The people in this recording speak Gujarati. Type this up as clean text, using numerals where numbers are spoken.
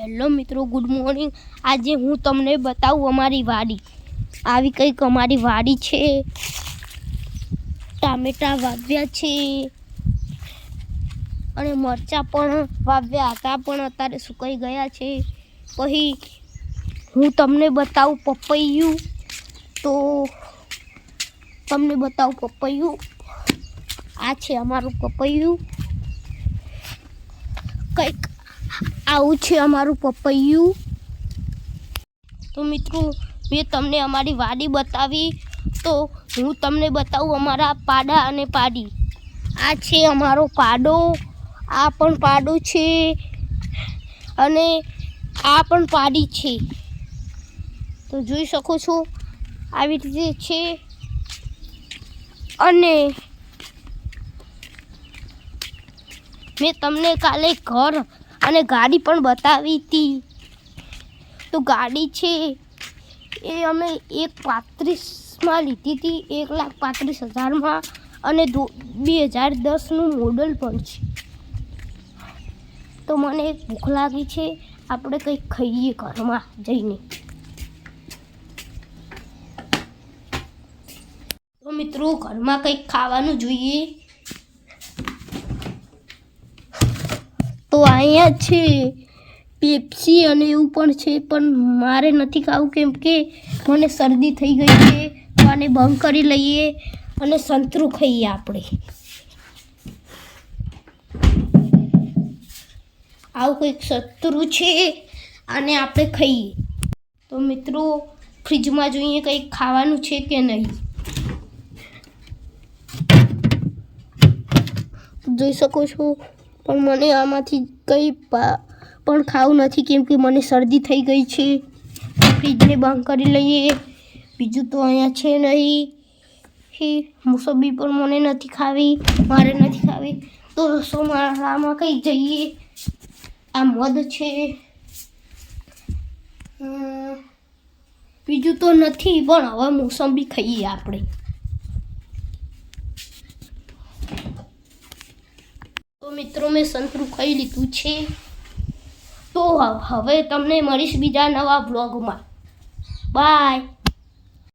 હેલો મિત્રો, ગુડ મોર્નિંગ। આજે હું તમને બતાવું અમારી વાડી। આવી કંઈક અમારી વાડી છે। ટામેટા વાવ્યા છે અને મરચાં પણ વાવ્યા હતા, પણ અત્યારે સુકાઈ ગયા છે। પછી હું તમને બતાવું પપૈયું। તો તમને બતાવું પપૈયું। આ છે અમારું પપૈયું। કંઈક આવું છે અમારું પપૈયું। તો મિત્રો, મેં તમને અમારી વાડી બતાવી, તો હું તમને બતાવું અમારા પાડા અને પાડી। આ છે અમારો પાડો, આ પણ પાડો છે અને આ પણ પાડી છે। તો જોઈ શકો છો આવી રીતે છે। અને મેં તમને કાલે ઘર અને ગાડી પણ બતાવી હતી। તો ગાડી છે એ અમે 1.35 લીધી હતી, 1,35,000 અને 2010નું મોડલ પણ છે। તો મને ભૂખ લાગી છે, આપણે કંઈક ખાઈએ ઘરમાં જઈને। તો મિત્રો, ઘરમાં કંઈક ખાવાનું જોઈએ। તો અહીંયા છે પેપ્સી અને એવું પણ છે, પણ મારે નથી ખાવું કેમ કે મને શરદી થઈ ગઈ છે। તો આને બંધ કરી લઈએ અને સંતરું ખાઈએ આપણે। આવું કંઈક સંતરું છે, આને આપણે ખાઈએ। તો મિત્રો, ફ્રીજમાં જોઈએ કંઈક ખાવાનું છે કે નહીં। જોઈ શકો છો, પણ મને આમાંથી કંઈ પણ ખાવું નથી કેમ કે મને શરદી થઈ ગઈ છે। ફ્રીજને બંધ કરી લઈએ। બીજું તો અહીંયા છે નહીં। મોસંબી પણ મને નથી ખાવી, મારે નથી ખાવી। તો રસોડામાં કંઈ જઈએ। આ મધ છે, બીજું તો નથી, પણ હવે મોસંબી ખાઈએ આપણે। તો મિત્રો, મેં સંતરું ખાઈ લીધું છે। તો હવે તમને મળીશ બીજા નવા બ્લોગમાં। બાય।